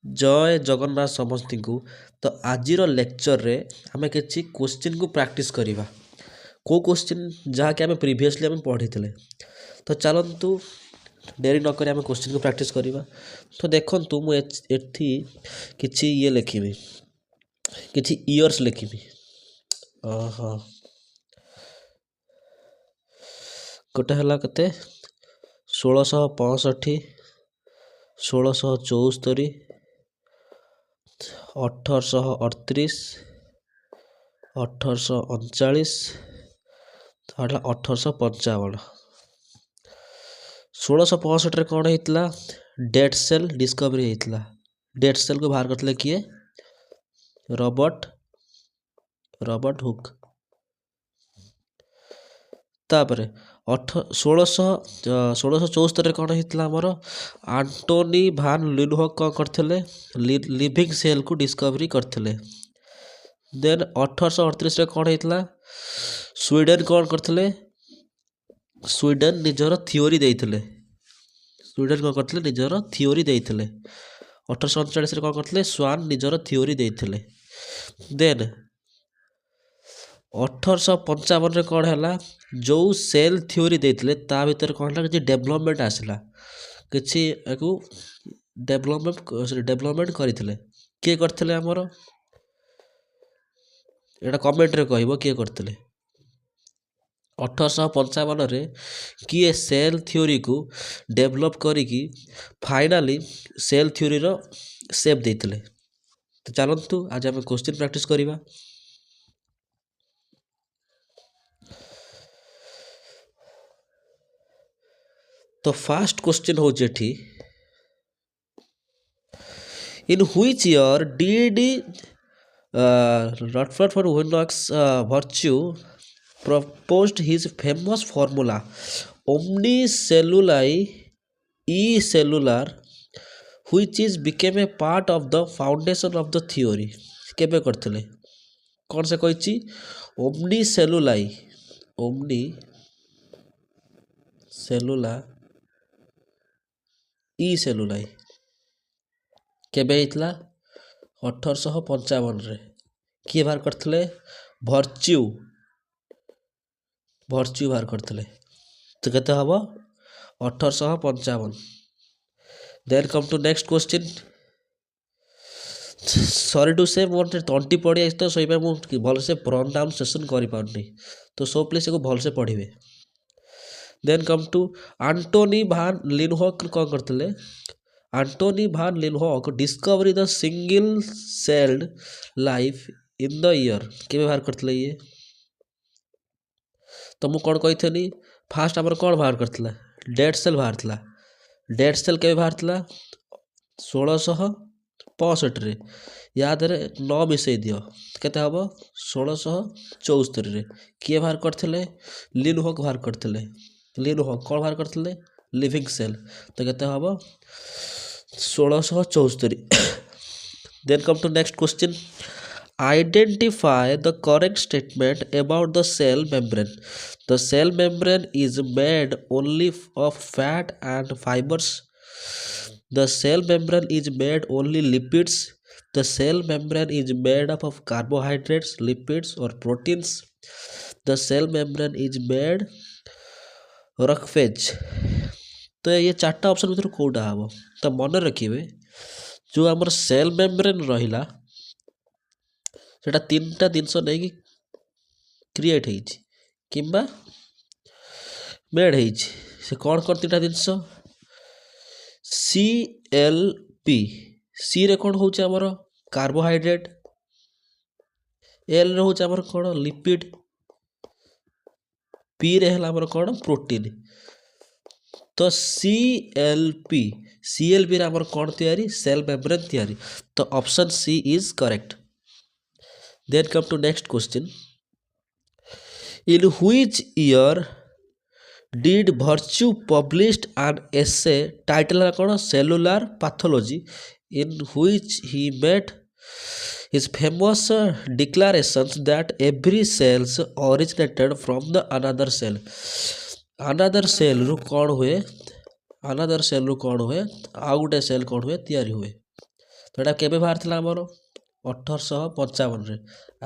जय जगन्नाथ समस्त को। तो आज लेक्चर रे आम कि क्वेश्चन को प्रैक्टिस करवा को क्वेश्चन जहाँकि आम प्रिवियसली आम पढ़ी तो चलतु डेरी नक आम क्वेश्चन को प्रैक्टिस करवा। तो देखु मुझे कि ये लिखी कि इयर्स लिखी गोटे है के 1665 1674 1838 1839 1855। 1665 कौन होता डेड सेल डिस्कवरी होता। डेड सेल को बाहर करते किए रॉबर्ट हुक। तापर 1674 कौन होता आमर आंटोनी भान ल्यूनहॉक कौन करते लिविंग सेल को डिस्कवरी करते। देन 1838 कौन होता स्वीडन कौन करते स्वीडन निजर थियोरी देते। स्वीडन कौन करते निजर थियोरी देते। 1839 कौन करते स्वान निजर थियोरी देते। देन 1855 कौन है जो सेल थियोरी देते ता भीतर कौन है कि डेवलपमेंट आसला कि डेवलपमेंट करते किए करते आमर एटा कमेंट रे कहब किए करते। 1855 किए सेल थियोरी को डेवलप करिकी फाइनाली सेल थियोरी रो शेप देते। तो चलतु आज आम क्वेश्चन प्रैक्टिस करवा। तो फास्ट क्वेश्चन हो in which year did Rutherford Williams Virchow proposed his famous formula omnicelluli e-cellular which is became a part of the foundation of the theory। केबे करथिले कौन से कहिछि omnicelluli e-celluli केबे हितला 1855 रे किए बाहर करथिले वर्च्यू बाहर करते। तो केते हम 1855। Then come to next question. Sorry to say more तंटी पड़ी तो सही मुझे भलसे प्रोनाउंसिएशन कर पारनी तो सो प्लीज को भलसे पढ़े। Then come to Antony van ल्यूनहॉक कौन करते Antonie van Leeuwenhoek discovery the single celled life in the year के बाहर करते ये। तो मुझे कौन कही फास्ट आम कौन बाहर करता डेड सेल बाहर था। डेड सेल के बाहर था 1665 याद रे 9 मिसई दियो केते हम 1674 किए बाहर करते ल्यूनहॉक बाहर करते। ल्यूनहॉक कौन बाहर करते लिविंग सेल तो केते हम 1674। Then come to next question. Identify the correct statement about the cell membrane. The cell membrane is made only of fat and fibers. The cell membrane is made only lipids. The cell membrane is made up of carbohydrates, lipids or proteins. The cell membrane is made रखफेज। तो ये चार्टा option भर कौटा हम तो मन रखिए जो आमर cell membrane रहिला सेटा 3टा जिनस नहीं क्रिएट किंबा मेड से कौन कौन 3टा जिनस CLP सी रे कौन होचे आमर कार्बोहाइड्रेट एल रे होचे आमर कौन लिपिड पी रे है आमर कौन प्रोटीन। तो CLP रे आमर कौन तैयारी सेल मेम्ब्रेन तैयारी तो option C is correct. Then come to next question. In which year did Virtue published an essay titled कौन cellular pathology in which he made his famous declarations that every cells originated from the another cell। another cell रू कौन हुए आउ गोटे cell कौन हुए तैयारी हुए तो यहाँ केबे बाहर थिला हमर 1855 रे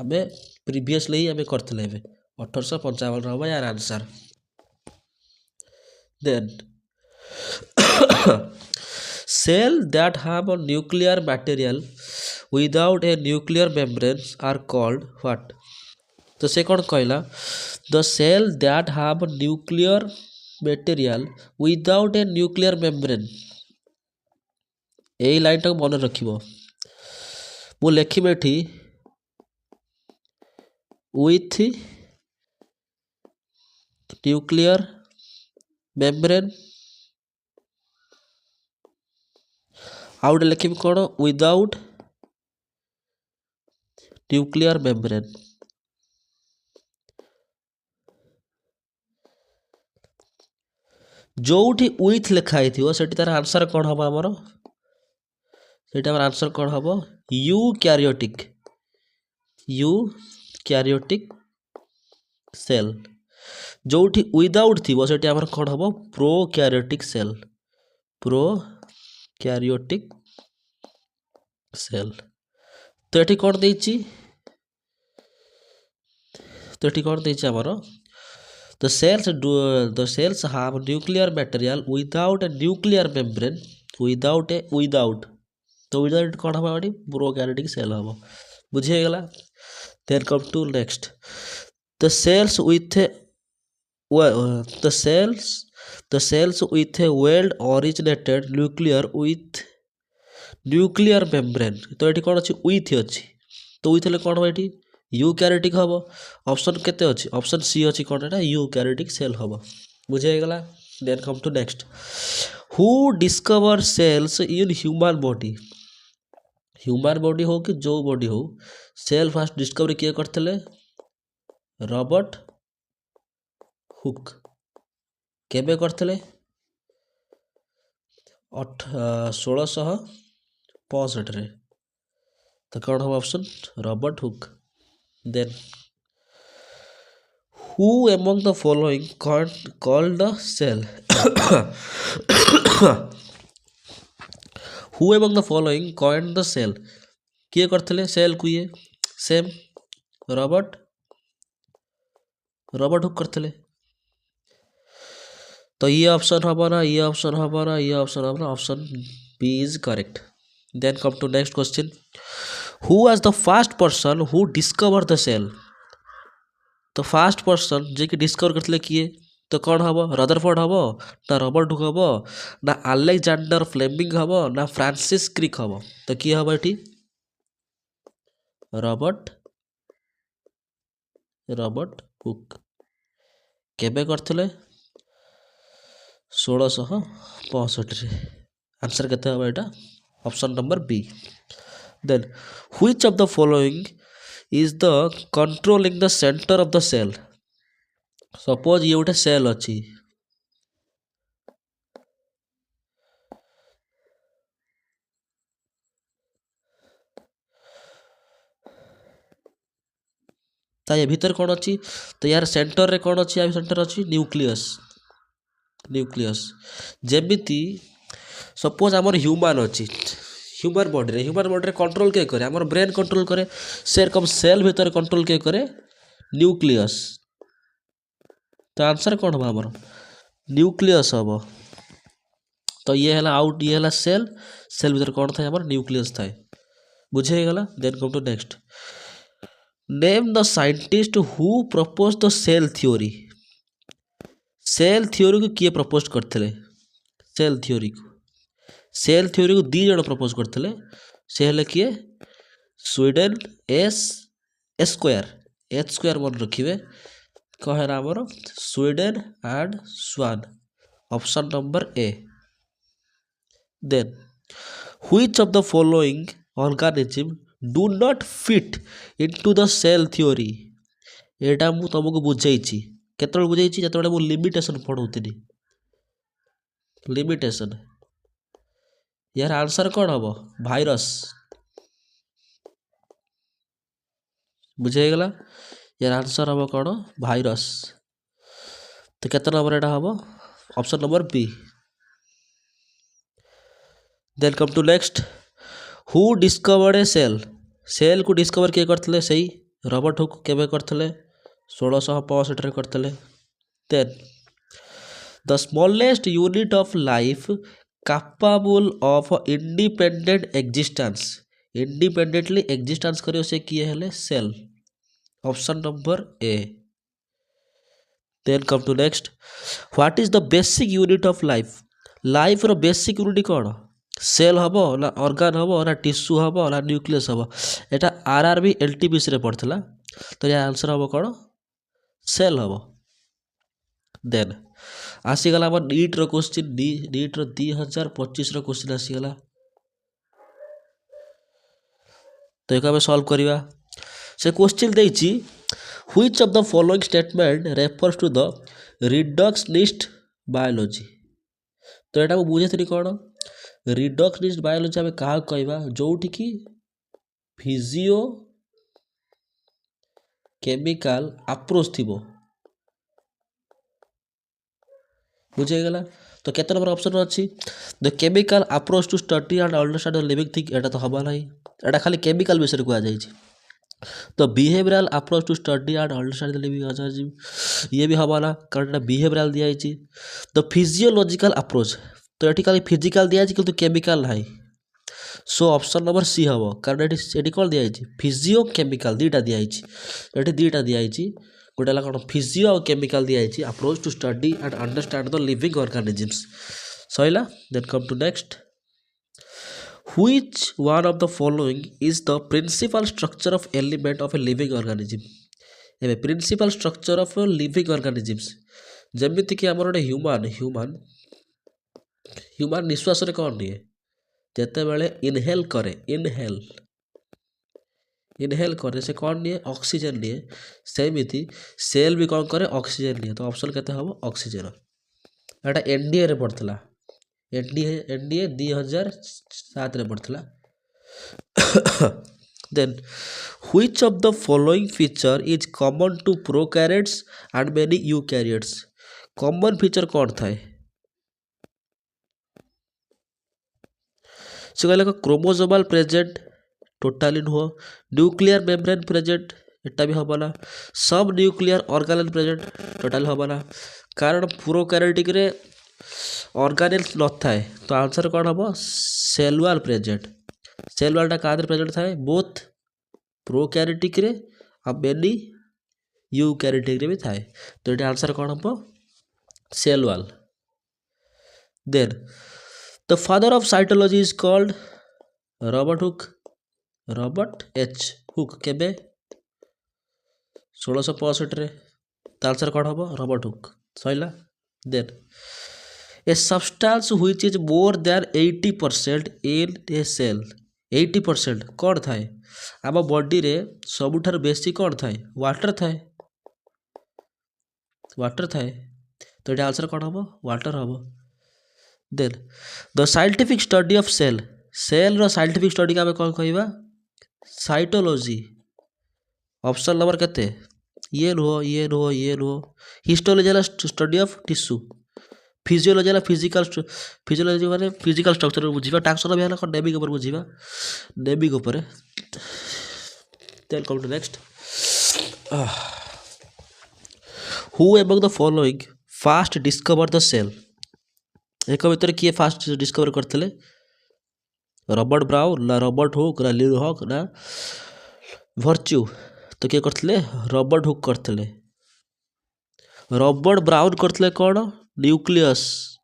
आमे प्रीवियसली ही आमे करथिले एबे 1855 रहबा यार answer. Then cell that have a nuclear material without a nuclear membrane are called what? तो से कौन कहला the cell that have a nuclear material without a nuclear membrane এই লাইনটাକୁ ମନେ ରଖିବ ମୁଁ ଲେଖିବି ଏଠି with nuclear membrane ଆଉ ଗୋଟେ ଲେଖିବି କ'ଣ without nuclear membrane। जोठी with ଲେଖା ହେଇଥିବ ସେଠି ତାର ଆନ୍ସର କ'ଣ ହବ ଆମର ସେଠି ଆମର ଆନ୍ସର କ'ଣ ହବ यूकैरियोटिक सेल। जोठी विदाउट थी सेठी आमर कौन हम प्रोकैरियोटिक सेल। तो ये कौन देछि तो ये कौन देछि आमर the cells have nuclear material without a nuclear membrane without तो विदाउट कौन हम प्रोकैरियोटिक सेल हम बुझीगला। Then come to next the cells with a well originated nuclear membrane। तो ये कौन अच्छी with अच्छी तो with हेल्ले कौन हम ये यूकैरियोटिक हम ऑप्शन केते अच्छी ऑप्शन सी अच्छी कौन है यूकैरियोटिक सेल हम बुझीगला। Then come to next who discover cells in human body हो कि जो बॉडी हो सेल फास्ट डिस्कवरी किए करते रॉबर्ट हुक केबे करते 1665 रे तो कौन हम option Robert Hooke. Then who among the following called the cell who among the following coined the cell किए करते सेल को ये सेम रॉबर्ट हुक करते तो ये ऑप्शन हम ना ये ऑप्शन हम ना ये ऑप्शन हम ना option B is correct. Then come to next question who was the first person who discover the cell. तो फर्स्ट पर्सन जे कि डिस्कवर करते किए तो कौन हम रदरफोर्ड हम ना रॉबर्ट हुक हम ना अलेक्जेंडर फ्लेमिंग हम ना फ्रांसिस क्रिक हम तो किए हम ये रॉबर्ट हुक केबे करथिले 1665 आंसर केते हम एटा option number B. Then which of the following is the controlling the center of the cell. Suppose ये गोटे सेल अच्छी ता ये भीतर कौन अच्छी तो यार सेंटर रे कौन अच्छी सेंटर अच्छी न्यूक्लियस जेमिति सपोज आमर ह्यूमन अच्छी ह्यूमन बॉडी रे कंट्रोल के करे आमर ब्रेन कंट्रोल करे से रकम सेल भीतर कंट्रोल के करे न्यूक्लियस। तो आंसर कौन हम आमर न्यूक्लियस हम तो ये है आउट ये है सेल भीतर कौन था आमर न्यूक्लियस था बुझेगला। Then come to next name the scientist who propose the cell theory को किए प्रपोज करते सेल थ्योरी को दी जन प्रपोज करते से हेले किए स्वीडेन एच स्क्वायर मन रखिए कहे आमर Schleiden and Schwann option number A. Then which of the following organism do not fit into the cell theory एटा मु तुमको बुझाई केतल बुझाई जो मु लिमिटेशन पढ़ौती लिमिटेशन यार आंसर कौन हम भाइरस बुझेगला यार आंसर हम कौन भाइरस तो केते नंबर एटा हम option number B. Then come to next who discovered a cell, cell को डिस्कवर किए करते से रॉबर्ट हुक केबे करते 1665 करते। Then the smallest unit of life capable of independent existence, independently existence करियो से किए हेले cell, option number A. Then come to next, what is the basic unit of life, life रो बेसिक यूनिट कौन, cell हम ना organ हम ना टिश्यू हम ना न्यूक्लियस हम, एटा आरआरबी एलटीपीसी रे पढ़थला, तो या आंसर हम कौन, सेल हम। देन आसीगला हमर नीट रो क्वेश्चन, नीट रो 2025 रो क्वेश्चन आसीगला, तो एक सॉल्व करिवा। से क्वेश्चन देछि which of the following statement refers to the reductionist biology, तो एटा को बुझेथि कौन, रिडक्शनिस्ट बायोलॉजी आम क्या कहवा, जोटि कि फिजियो केमिकल अप्रोच थी, बुझेगला। तो केते नंबर ऑप्शन अच्छी, the chemical approach to study and understand the living thing, एटा तो हवा नहीं, एटा खाली केमिकल विषय को आ जाई छी। तो behavioural approach to study and understand the living organism, ये भी हवा ना, कारण एटा बिहेवियरल दिया छी। द फिजियोलॉजिकल अप्रोच, तो एटी खाली फिजिकल दिया छी किंतु केमिकल नहीं, सो ऑप्शन नंबर सी हम, कारण एटी कौन दिया फिजियो केमिकल दुईटा दिखाई, दुईटा दिखाई, गोटे कौन फिजियो और केमिकल दिखाई, approach to study and understand the living organisms सैला। Then come to next, which one of the following is the principle structure of element of a living organism, a principle structure of living organisms, जमीती कि आमर गोटे human human human निश्वास रे कौन निए, जेते बेले इनहेल करे, इनहेल करे से कौन निए, ऑक्सीजन निए, सेमिति सेल भी कौन करे, ऑक्सीजन निए, तो ऑप्शन केते हम, ऑक्सीजन। एटा एनडीए रे पड़थला, एनडीए 2007 रे पड़थला। Then which of the following feature is common to prokaryotes and many eukaryotes, common feature कौन थाए, से कहले क्रोमोसोमल प्रेजेंट, टोटाली नुह, न्यूक्लियर मेम्ब्रेन प्रेजेंट, एटा भी हबना, सब न्यूक्लियर ऑर्गेनेल प्रेजेंट, टोटाली हबना, कारण प्रोकैरियोटिक रे ऑर्गेनेल न थाए, तो आंसर कौन हम, सेल वॉल प्रेजेंट, सेल वॉलटा क्या प्रेजेंट थाए, बोथ प्रोकैरियोटिक रे और मेनी यूकैरियोटिक रे भी थाए, तो ये आंसर कौन हम, cell wall. Then the father of cytology is called Robert Hooke, Robert H Hooke, केबे 1665 रे, तो आंसर कौन हम, रॉबर्ट हुक सैला। Then a substance which is more than 80% in a cell, 80% कौन थाए, आम बॉडी रे सबुठार बेसी कौन थाए, वाटर थाए, वाटर थाए, तो ये आंसर कौन हम, वाटर हम। Then the scientific study of cell, cell रो साइंटिफिक स्टडी का कौन कहवा, साइटोलॉजी, ऑप्शन नंबर केते, ये नुह, histology study of tissue, physiology physical, physiology माने फिजिकल स्ट्रक्चर बुझा, टाक्सोनॉमी है कौन, नेमिंग ऊपर बुझा, नेमिंग ऊपर। Then come to next, who among the following first discover the cell, एक भितर किए फास्ट डिस्कवर करते, रॉबर्ट ब्राउन ना रॉबर्ट हुक ना लीवहॉक ना वर्च्यू, तो किए करते, रॉबर्ट हुक करते, रॉबर्ट ब्राउन करते कौन, न्यूक्लियस,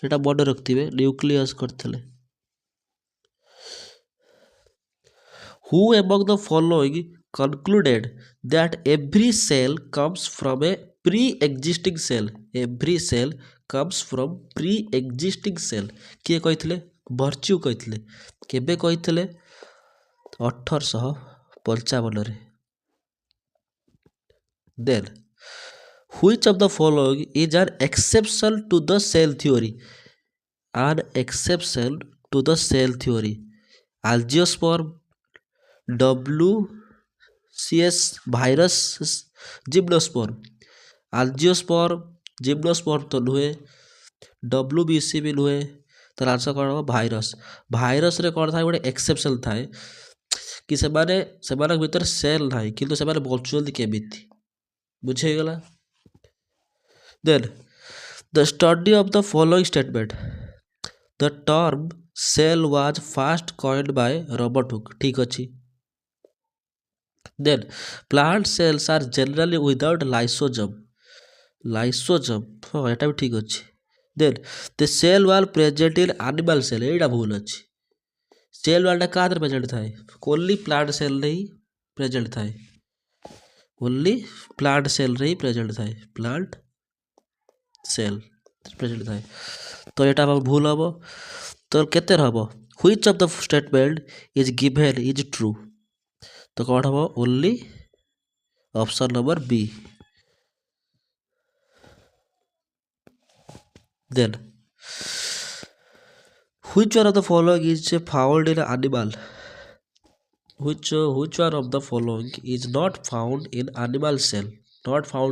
एटा मन रखते, न्यूक्लियस करते। Who among the following concluded that every cell comes from a pre-existing cell, every cell comes from pre-existing cell, किए कहते, वर्च्यू कहते, केबे कहते, 1855 रे। Then which of the following is an exception to the cell theory, an exception to the cell theory, angiosperm, WCS virus, gymnosperm, angiosperm gymnosperm तो नुहे, WBC भी नुहे, तर आंसर कौन हम भाइरस भाइरस रे कौन था गोटे एक्सेप्शन थाए कि सेमानक भितर सेल नाही किंतु सेमाने बचुचंती केमिति बुझेगला then the study of the following statement the term cell was first coined by Robert Hooke ठीक अच्छी then plant cells are generally without lysosome हाँ एटा भी ठीक अच्छे then the cell wall present in animal cell एटा भूल अच्छी सेल वालटा क्या प्रेजेंट थाए ओनली प्लांट सेल रे ही प्रेजेंट थाए ओनली प्लांट सेल रे ही प्रेजेंट थाए प्लांट सेल प्रेजेंट थाए तो एटा भूल हम तो केते हम which of the statement is given is true तो कौन हम only option number B then which one of the following is found in animal which one of the following is not found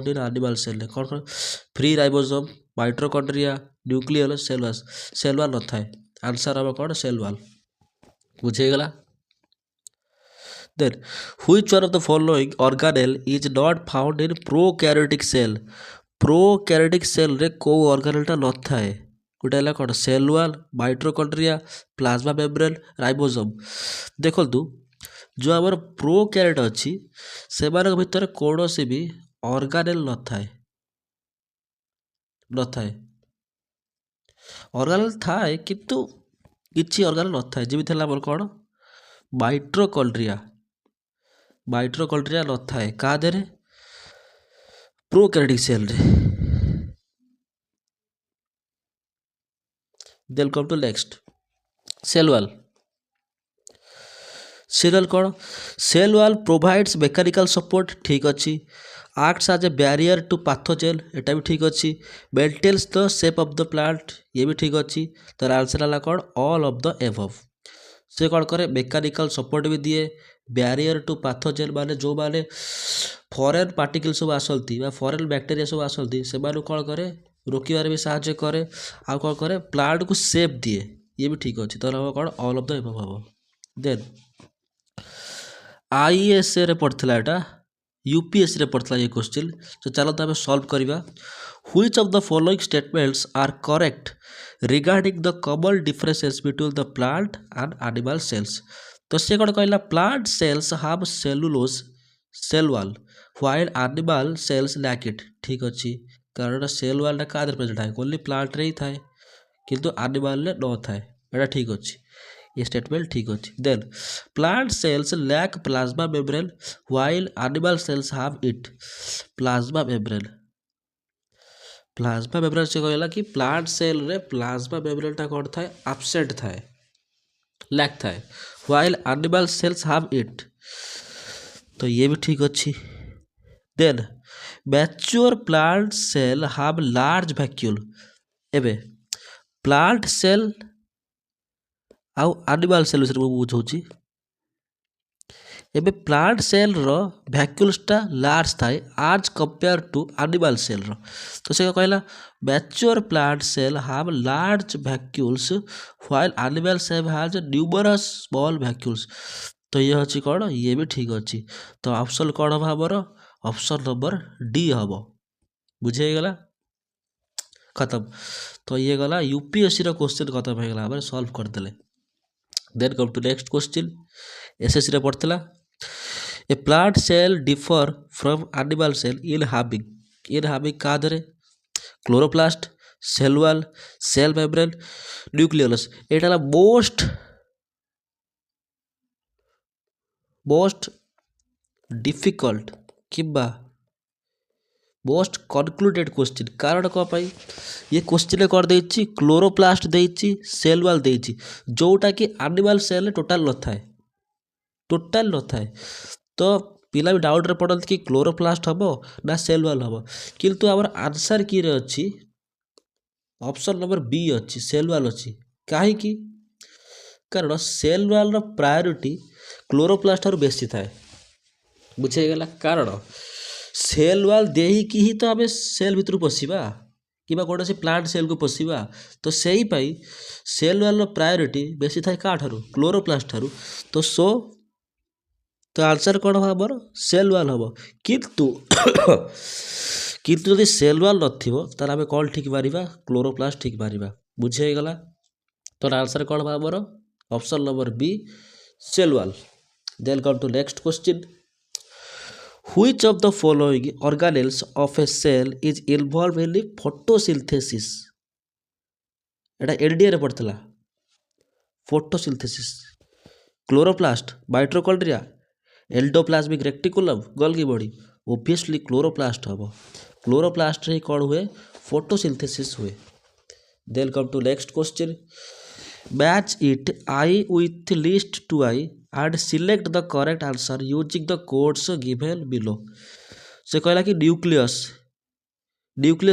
in animal cell कौन free ribosome mitochondria nuclear cell wall न थाए answer हम कौन cell wall बुझेगला then which one of the following organelle is not found in prokaryotic cell रे को organelle टा न थाए गोटे है कौन सेल वाल माइटोकॉन्ड्रिया प्लाज्मा मेम्ब्रेन राइबोसोम देखु जो आमर प्रोकैरियोट अच्छी से भितर कौन सी भी ऑर्गेनेल न थाए ऑर्गेनेल थाए किंतु किछि ऑर्गेनेल न थाए जेमि थला हमर कौन माइटोकॉन्ड्रिया न थाए का देरे प्रोकैरियोटिक सेल रे then come to next cell wall कौन cell wall provides mechanical support ठीक अच्छी acts as a barrier to pathogen एटा भी ठीक अच्छी maintains the shape of the plant ये भी ठीक अच्छी तो आंसर है कौन ऑल ऑफ द एबव से कौन करे मेकानिकल सपोर्ट भी दिए बैरियर टू पैथोजेन माने जो माने फॉरेन पार्टिकल सब आसती फॉरेन बैक्टेरिया सब आसती से कौन करे रोकबार भी साहाଯ୍य करे आ कौन करे प्लांट को शेप दिए ये भी ठीक अच्छे तो हम कौन ऑल ऑफ द एबव हम देन आईएसए रे पढ़ला एटा यूपीएससी रे पढ़ला ये क्वेश्चन तो चलो तो हमें सॉल्व करवा which of the following statements are correct regarding the common differences between the plant and animal cells तो से कौन कहला plant cells have cellulose cell wall while animal cells lack it ठीक अच्छी कारण सेल वाल क्या present है only plant रे ही थाए किंतु एनिमल ने न थाए एटा ठीक अच्छी ये स्टेटमेंट ठीक अच्छी then plant cells lack plasma membrane while animal cells have it plasma membrane से कहला कि प्लांट सेल रे प्लाज्मा मेम्ब्रेन टा कौन थाए एब्सेंट थाए लैक थाए while animal cells have it तो ये भी ठीक अच्छी then mature plant cell have large vacuole एबे प्लांट सेल आउ एनिमल सेल विषय बुझाऊँ एबे प्लांट सेल रो वैक्यूल्सटा लार्ज थाए आज कंपेयर टू एनिमल सेल रो तो से कहला mature plant cell have large vacuoles while animal cell has numerous small vacuoles तो ये अच्छी कौन ये भी ठीक अच्छी तो ऑप्शन कौन हम हमर ऑप्शन नंबर डी हम बुझेगला खत्म तो ये गला यूपीएससी रो क्वेश्चन खत्म हो गला हम सॉल्व करदेले then come to next question SSC रे पढ़तला a plant cell differ from animal cell in having का धरे chloroplast cell wall cell membrane nucleus एटा मोस्ट डिफिकल्ट किंबा मोस्ट कनक्लूडेड क्वेश्चन कारण कौन पाई ये क्वेश्चन कर देछि क्लोरोप्लास्ट देछि सेल वाल देछि जोटा कि एनिमल सेल टोटाल न थाए तो पिला भी डाउट रे पड़त कि क्लोरोप्लास्ट हम ना सेल वाल हम किंतु हमर आंसर की रे अछि ऑप्शन नंबर बी अच्छी सेल वाल अच्छी कहीं कारण सेल वाल रो प्रायोरिटी क्लोरोप्लास्ट और बेसी थाए बुझेगला कारण सेल वाल देही की ही तो आम सेल भितर पशिबा कि कौन सी प्लांट सेल को पशिवा तो से ही सेल वाल प्रायोरीटी बेसी थाए क्या ठारू क्लोरोप्लास्ट ठारू तो सो तो आंसर कौन हम आमर सेल वाल हम किंतु किंतु यदि सेल वाल नथिबो तार आमे कौन ठीक मारिबा क्लोरोप्लास्ट ठीक मारिबा बुझेगला तो आंसर कौन हम आमर option number B cell wall. Then come to next question which of the following organelles of a cell is involved in photosynthesis एटा एनडीए रे पड़तला photosynthesis chloroplast mitochondria endoplasmic reticulum Golgi body obviously chloroplast हम chloroplast रे कौन हुए photosynthesis हुए। Then come to next question match it I with list two I and select the correct answer using the codes given below से कहला कि nucleus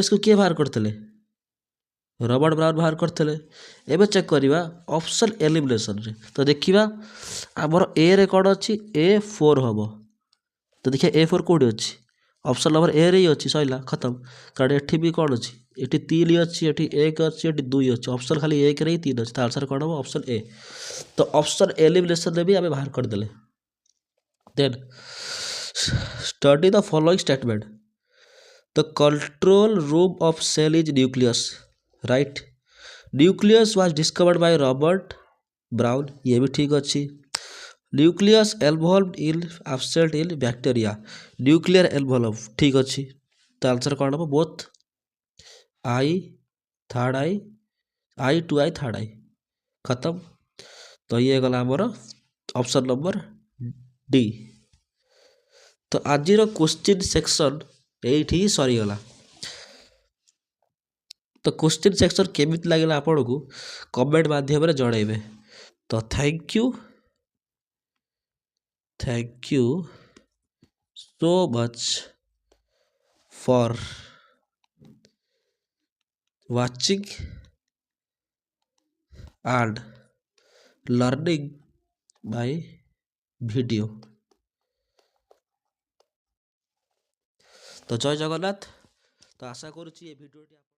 को किए बाहर करते रॉबर्ट ब्राउन बाहर करते एवं चेक करवा ऑप्शन एलिमिनेशन रे तो देखा आमर ए रे कौन अच्छी A4 हम तो देखिए A4 कौटी अच्छी ऑप्शन नंबर ए रे ही अच्छी सैला खत्म कारण एठी भी कौन अच्छी एठी 3 अच्छी एठी 1 अच्छी एठी 2 अच्छी ऑप्शन खाली 1 रे ही 3 अच्छी आंसर कौन हम ऑप्शन ए तो ऑप्शन एलिमिनेशन भी आम बाहर करदे। Then study the following statement the control room of cell is nucleus right nucleus was discovered by Robert Brown ये भी ठीक अच्छी nucleus involved in absent in bacteria nuclear involve ठीक अच्छी तो आंसर कौन हम both I third I two I third I खत्म तो ये गला आमर ऑप्शन नंबर डी। तो आज क्वेश्चन सेक्शन यही सरीगला तो क्वेश्चन सेक्शन केमिति लगे आपन को कमेंट माध्यम जनइबे तो thank you so much for watching and learning my video तो जय जगन्नाथ तो आशा करुच्ची ये भिडियो